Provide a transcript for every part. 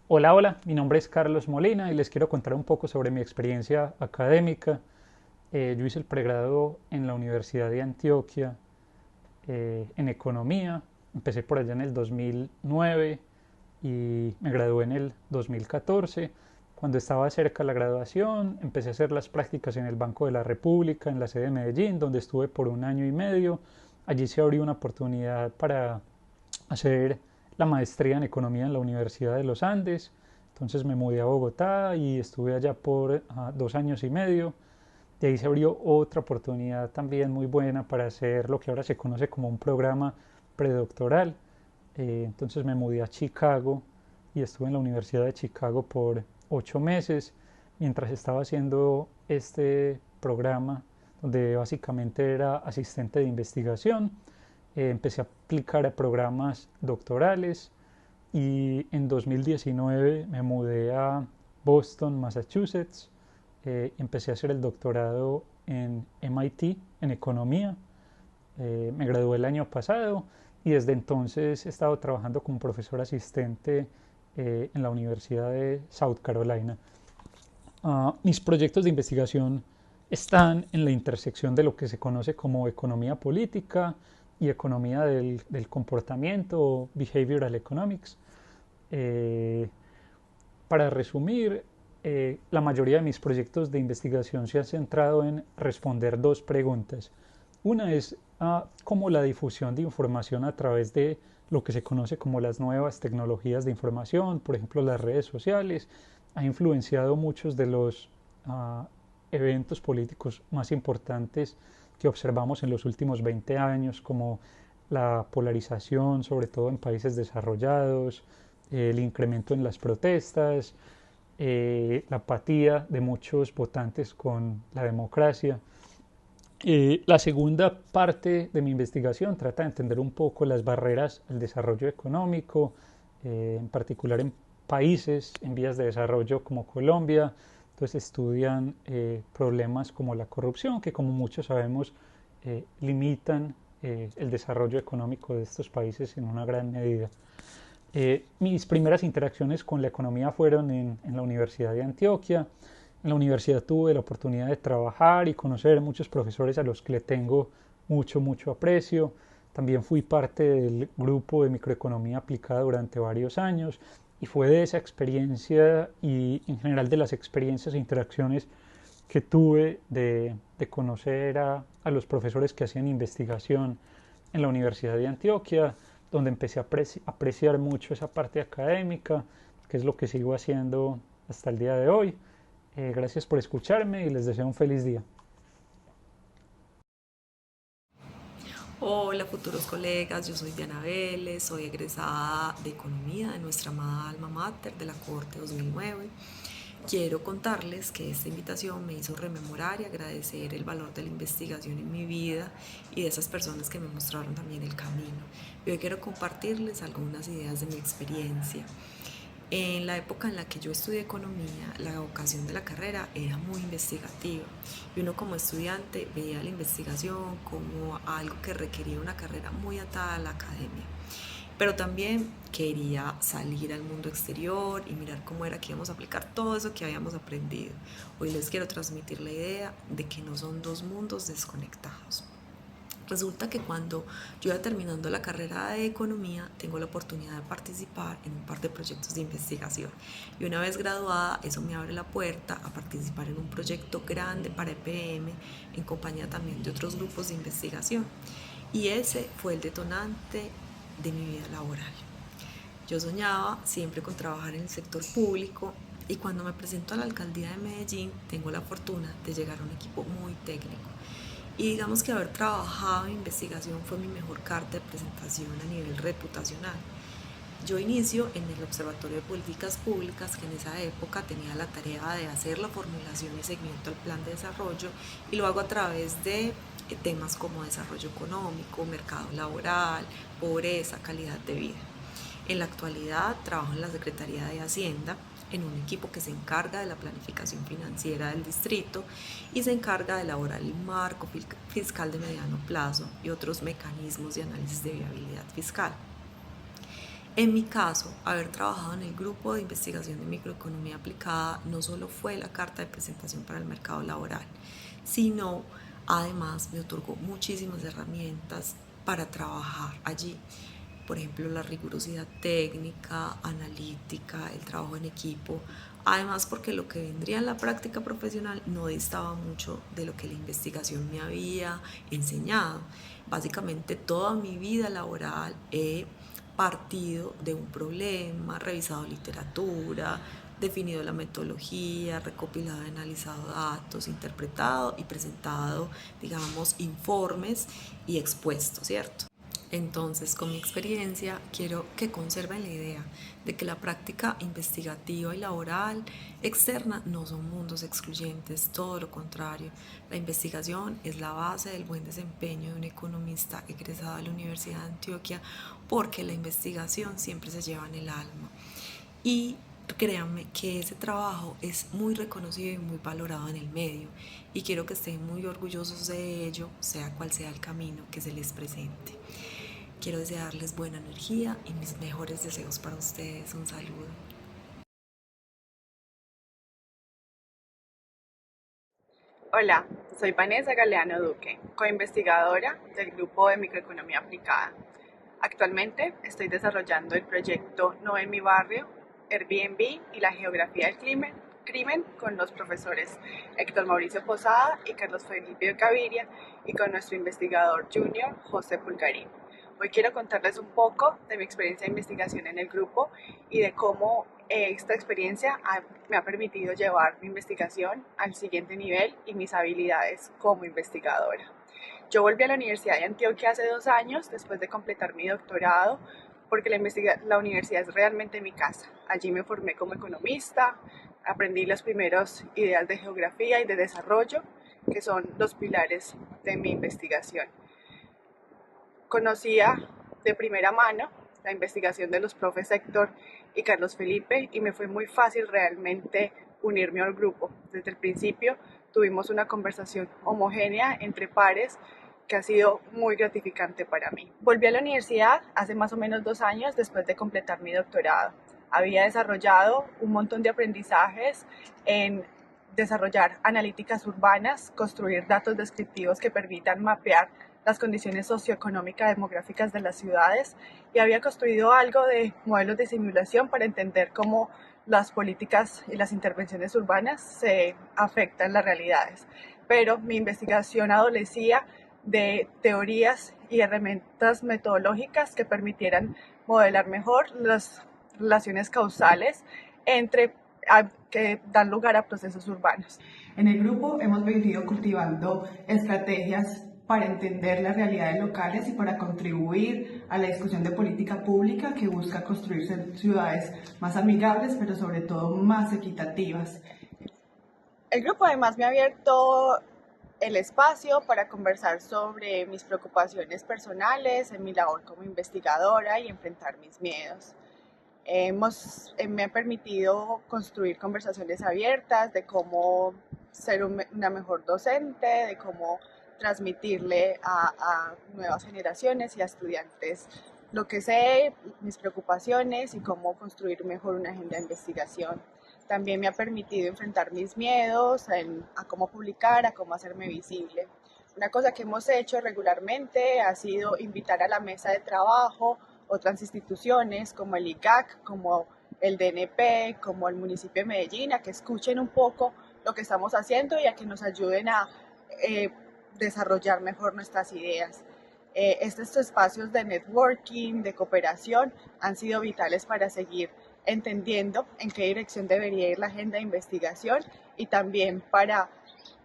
Hola, hola, mi nombre es Carlos Molina y les quiero contar un poco sobre mi experiencia académica. Yo hice el pregrado en la Universidad de Antioquia en economía. Empecé por allá en el 2009 y me gradué en el 2014. Cuando estaba cerca de la graduación, empecé a hacer las prácticas en el Banco de la República, en la sede de Medellín, donde estuve por un año y medio. Allí se abrió una oportunidad para hacer la maestría en economía en la Universidad de los Andes. Entonces me mudé a Bogotá y estuve allá por 2 años y medio. De ahí se abrió otra oportunidad también muy buena para hacer lo que ahora se conoce como un programa predoctoral. Entonces me mudé a Chicago y estuve en la Universidad de Chicago por 8 meses mientras estaba haciendo este programa donde básicamente era asistente de investigación. Empecé a aplicar a programas doctorales y en 2019 me mudé a Boston, Massachusetts. Empecé a hacer el doctorado en MIT en economía. Me gradué el año pasado y desde entonces he estado trabajando como profesor asistente en la Universidad de South Carolina. Mis proyectos de investigación están en la intersección de lo que se conoce como economía política y economía del comportamiento o behavioral economics. Eh, para resumir, la mayoría de mis proyectos de investigación se han centrado en responder dos preguntas. Una es cómo la difusión de información a través de lo que se conoce como las nuevas tecnologías de información, por ejemplo las redes sociales, ha influenciado muchos de los eventos políticos más importantes que observamos en los últimos 20 años, como la polarización, sobre todo en países desarrollados, el incremento en las protestas, la apatía de muchos votantes con la democracia. La segunda parte de mi investigación trata de entender un poco las barreras al desarrollo económico, en particular en países en vías de desarrollo como Colombia. Entonces estudian problemas como la corrupción, que como muchos sabemos limitan el desarrollo económico de estos países en una gran medida. Mis primeras interacciones con la economía fueron en la Universidad de Antioquia. En la universidad tuve la oportunidad de trabajar y conocer muchos profesores a los que le tengo mucho aprecio. También fui parte del grupo de microeconomía aplicada durante varios años y fue de esa experiencia y en general de las experiencias e interacciones que tuve de conocer a los profesores que hacían investigación en la Universidad de Antioquia, donde empecé a apreciar mucho esa parte académica, que es lo que sigo haciendo hasta el día de hoy. Gracias por escucharme y les deseo un feliz día. Hola futuros colegas, yo soy Diana Vélez, soy egresada de Economía de nuestra amada alma mater de la Corte 2009. Quiero contarles que esta invitación me hizo rememorar y agradecer el valor de la investigación en mi vida y de esas personas que me mostraron también el camino. Y hoy quiero compartirles algunas ideas de mi experiencia. En la época en la que yo estudié economía, la vocación de la carrera era muy investigativa y uno como estudiante veía la investigación como algo que requería una carrera muy atada a la academia. Pero también quería salir al mundo exterior y mirar cómo era que íbamos a aplicar todo eso que habíamos aprendido. Hoy les quiero transmitir la idea de que no son dos mundos desconectados. Resulta que cuando yo iba terminando la carrera de economía, tengo la oportunidad de participar en un par de proyectos de investigación. Y una vez graduada, eso me abre la puerta a participar en un proyecto grande para EPM, en compañía también de otros grupos de investigación. Y ese fue el detonante de mi vida laboral. Yo soñaba siempre con trabajar en el sector público y cuando me presento a la alcaldía de Medellín tengo la fortuna de llegar a un equipo muy técnico. Y digamos que haber trabajado en investigación fue mi mejor carta de presentación a nivel reputacional. Yo inicio en el Observatorio de Políticas Públicas, que en esa época tenía la tarea de hacer la formulación y seguimiento al plan de desarrollo, y lo hago a través de temas como desarrollo económico, mercado laboral, pobreza, calidad de vida. En la actualidad trabajo en la Secretaría de Hacienda, en un equipo que se encarga de la planificación financiera del distrito y se encarga de elaborar el marco fiscal de mediano plazo y otros mecanismos de análisis de viabilidad fiscal. En mi caso, haber trabajado en el grupo de investigación de microeconomía aplicada no solo fue la carta de presentación para el mercado laboral, sino además me otorgó muchísimas herramientas para trabajar allí. Por ejemplo, la rigurosidad técnica, analítica, el trabajo en equipo. Además, porque lo que vendría en la práctica profesional no distaba mucho de lo que la investigación me había enseñado. Básicamente, toda mi vida laboral he partido de un problema, revisado literatura, definido la metodología, recopilado y analizado datos, interpretado y presentado, digamos, informes y expuesto, ¿cierto? Entonces, con mi experiencia, quiero que conserven la idea de que la práctica investigativa y laboral externa no son mundos excluyentes, todo lo contrario. La investigación es la base del buen desempeño de un economista egresado de la Universidad de Antioquia, porque la investigación siempre se lleva en el alma. Y créanme que ese trabajo es muy reconocido y muy valorado en el medio, y quiero que estén muy orgullosos de ello, sea cual sea el camino que se les presente. Quiero desearles buena energía y mis mejores deseos para ustedes. Un saludo. Hola, soy Vanessa Galeano Duque, coinvestigadora del Grupo de Microeconomía Aplicada. Actualmente estoy desarrollando el proyecto No en mi barrio, Airbnb y la geografía del crimen con los profesores Héctor Mauricio Posada y Carlos Felipe Gaviria y con nuestro investigador junior José Pulgarín. Hoy quiero contarles un poco de mi experiencia de investigación en el grupo y de cómo esta experiencia me ha permitido llevar mi investigación al siguiente nivel y mis habilidades como investigadora. Yo volví a la Universidad de Antioquia hace 2 años después de completar mi doctorado porque la universidad es realmente mi casa. Allí me formé como economista, aprendí las primeras ideas de geografía y de desarrollo, que son los pilares de mi investigación. Conocía de primera mano la investigación de los profes Héctor y Carlos Felipe y me fue muy fácil realmente unirme al grupo. Desde el principio tuvimos una conversación homogénea entre pares que ha sido muy gratificante para mí. Volví a la universidad hace más o menos 2 años después de completar mi doctorado. Había desarrollado un montón de aprendizajes en desarrollar analíticas urbanas, construir datos descriptivos que permitan mapear las condiciones socioeconómicas demográficas de las ciudades y había construido algo de modelos de simulación para entender cómo las políticas y las intervenciones urbanas se afectan las realidades. Pero mi investigación adolecía de teorías y herramientas metodológicas que permitieran modelar mejor las relaciones causales que dan lugar a procesos urbanos. En el grupo hemos venido cultivando estrategias para entender las realidades locales y para contribuir a la discusión de política pública que busca construir ciudades más amigables, pero sobre todo más equitativas. El grupo además me ha abierto el espacio para conversar sobre mis preocupaciones personales en mi labor como investigadora y enfrentar mis miedos. Me ha permitido construir conversaciones abiertas de cómo ser una mejor docente, de cómo transmitirle a nuevas generaciones y a estudiantes lo que sé, mis preocupaciones y cómo construir mejor una agenda de investigación. También me ha permitido enfrentar mis miedos a cómo publicar, a cómo hacerme visible. Una cosa que hemos hecho regularmente ha sido invitar a la mesa de trabajo otras instituciones como el ICAC, como el DNP, como el municipio de Medellín, a que escuchen un poco lo que estamos haciendo y a que nos ayuden a desarrollar mejor nuestras ideas. Estos espacios de networking, de cooperación, han sido vitales para seguir entendiendo en qué dirección debería ir la agenda de investigación y también para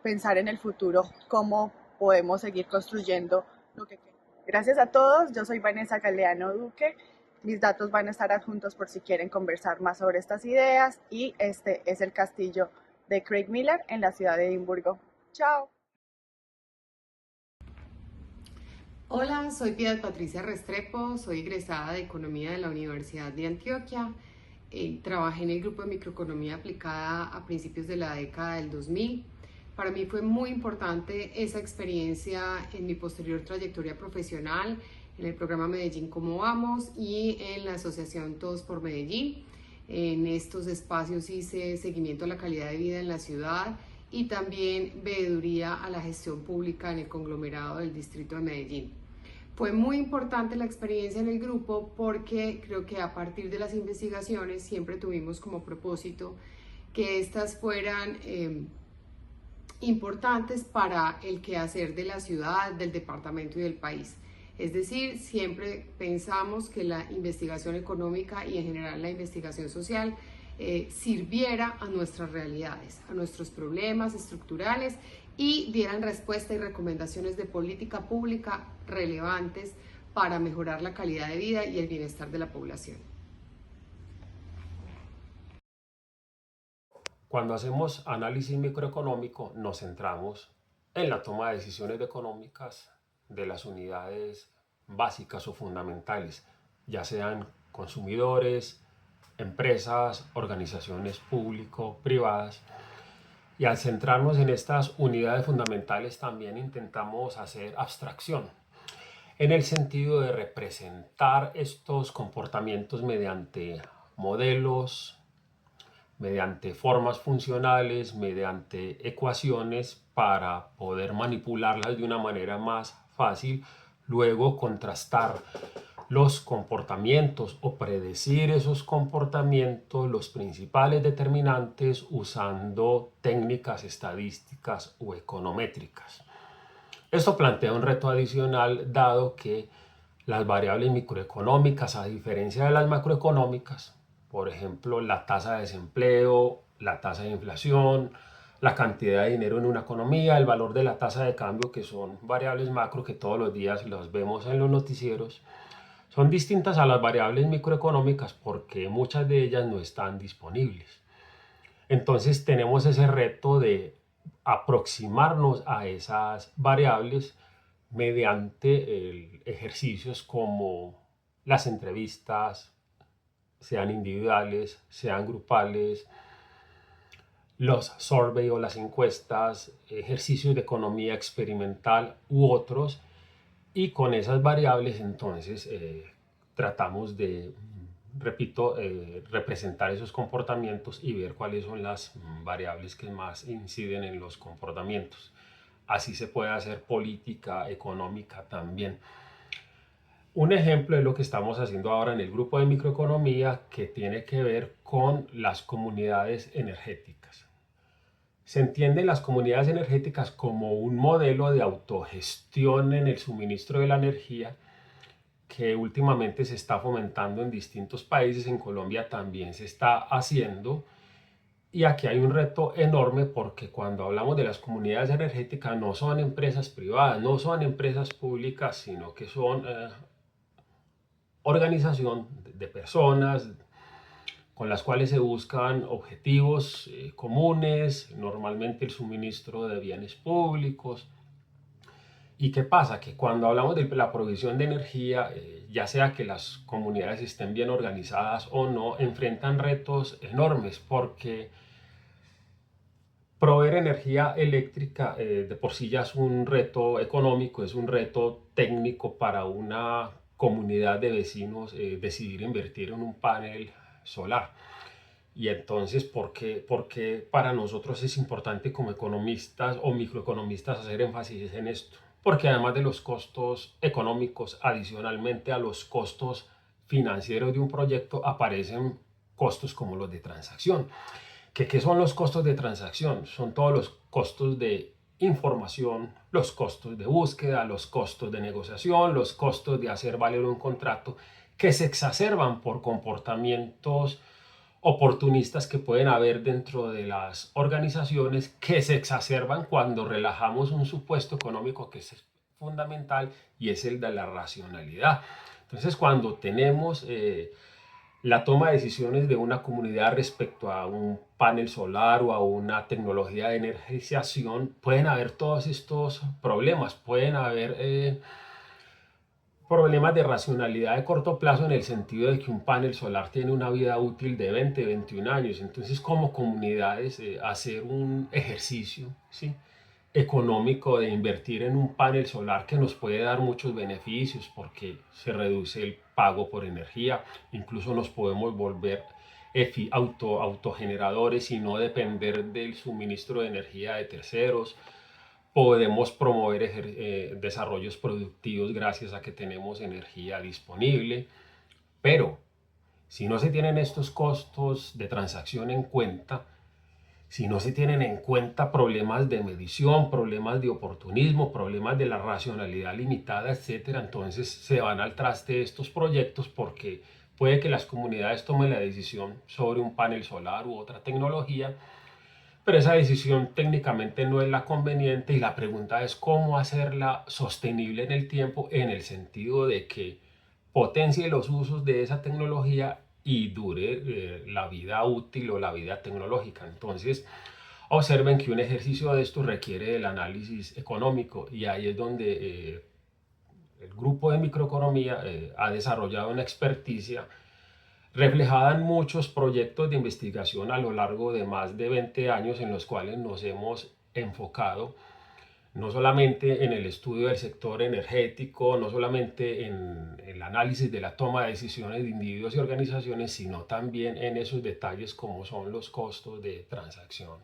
pensar en el futuro cómo podemos seguir construyendo lo que queremos. Gracias a todos, yo soy Vanessa Galeano Duque, mis datos van a estar adjuntos por si quieren conversar más sobre estas ideas y este es el castillo de Craig Miller en la ciudad de Edimburgo. ¡Chao! Hola, soy Piedad Patricia Restrepo, soy egresada de Economía de la Universidad de Antioquia. Trabajé en el grupo de microeconomía aplicada a principios de la década del 2000. Para mí fue muy importante esa experiencia en mi posterior trayectoria profesional en el programa Medellín Cómo Vamos y en la asociación Todos por Medellín. En estos espacios hice seguimiento a la calidad de vida en la ciudad y también veeduría a la gestión pública en el conglomerado del distrito de Medellín. Fue muy importante la experiencia en el grupo porque creo que a partir de las investigaciones siempre tuvimos como propósito que estas fueran importantes para el quehacer de la ciudad, del departamento y del país. Es decir, siempre pensamos que la investigación económica y en general la investigación social sirviera a nuestras realidades, a nuestros problemas estructurales y dieran respuesta y recomendaciones de política pública relevantes para mejorar la calidad de vida y el bienestar de la población. Cuando hacemos análisis microeconómico nos centramos en la toma de decisiones económicas de las unidades básicas o fundamentales, ya sean consumidores, empresas, organizaciones público-privadas. Y al centrarnos en estas unidades fundamentales también intentamos hacer abstracción en el sentido de representar estos comportamientos mediante modelos, mediante formas funcionales, mediante ecuaciones para poder manipularlas de una manera más fácil, luego contrastar los comportamientos o predecir esos comportamientos, los principales determinantes usando técnicas estadísticas o econométricas. Esto plantea un reto adicional dado que las variables microeconómicas, a diferencia de las macroeconómicas, por ejemplo, la tasa de desempleo, la tasa de inflación, la cantidad de dinero en una economía, el valor de la tasa de cambio, que son variables macro que todos los días los vemos en los noticieros, son distintas a las variables microeconómicas porque muchas de ellas no están disponibles. Entonces tenemos ese reto de aproximarnos a esas variables mediante ejercicios como las entrevistas, sean individuales, sean grupales, los survey o las encuestas, ejercicios de economía experimental u otros, y con esas variables entonces tratamos de, repito, representar esos comportamientos y ver cuáles son las variables que más inciden en los comportamientos. Así se puede hacer política económica también. Un ejemplo es lo que estamos haciendo ahora en el grupo de microeconomía, que tiene que ver con las comunidades energéticas. Se entienden las comunidades energéticas como un modelo de autogestión en el suministro de la energía que últimamente se está fomentando en distintos países. En Colombia también se está haciendo. Y aquí hay un reto enorme porque cuando hablamos de las comunidades energéticas no son empresas privadas, no son empresas públicas, sino que son organización de personas con las cuales se buscan objetivos comunes, normalmente el suministro de bienes públicos. ¿Y qué pasa? Que cuando hablamos de la provisión de energía, ya sea que las comunidades estén bien organizadas o no, enfrentan retos enormes porque proveer energía eléctrica de por sí ya es un reto económico, es un reto técnico para una comunidad de vecinos decidir invertir en un panel solar. Y entonces, ¿por qué para nosotros es importante como economistas o microeconomistas hacer énfasis en esto? Porque además de los costos económicos, adicionalmente a los costos financieros de un proyecto, aparecen costos como los de transacción. ¿Qué son los costos de transacción? Son todos los costos de información, los costos de búsqueda, los costos de negociación, los costos de hacer valer un contrato, que se exacerban por comportamientos oportunistas que pueden haber dentro de las organizaciones, que se exacerban cuando relajamos un supuesto económico que es fundamental y es el de la racionalidad. Entonces, cuando tenemos la toma de decisiones de una comunidad respecto a un panel solar o a una tecnología de energización, pueden haber todos estos problemas, pueden haber problemas de racionalidad de corto plazo en el sentido de que un panel solar tiene una vida útil de 20, 21 años. Entonces, como comunidades, hacer un ejercicio, ¿sí?, económico de invertir en un panel solar que nos puede dar muchos beneficios porque se reduce el pago por energía, incluso nos podemos volver autogeneradores y no depender del suministro de energía de terceros. Podemos promover desarrollos productivos gracias a que tenemos energía disponible, pero si no se tienen estos costos de transacción en cuenta, si no se tienen en cuenta problemas de medición, problemas de oportunismo, problemas de la racionalidad limitada, etcétera, entonces se van al traste estos proyectos porque puede que las comunidades tomen la decisión sobre un panel solar u otra tecnología, pero esa decisión técnicamente no es la conveniente y la pregunta es cómo hacerla sostenible en el tiempo en el sentido de que potencie los usos de esa tecnología y dure la vida útil o la vida tecnológica. Entonces, observen que un ejercicio de esto requiere el análisis económico y ahí es donde el grupo de microeconomía ha desarrollado una experticia reflejada en muchos proyectos de investigación a lo largo de más de 20 años en los cuales nos hemos enfocado no solamente en el estudio del sector energético, no solamente en el análisis de la toma de decisiones de individuos y organizaciones, sino también en esos detalles como son los costos de transacción.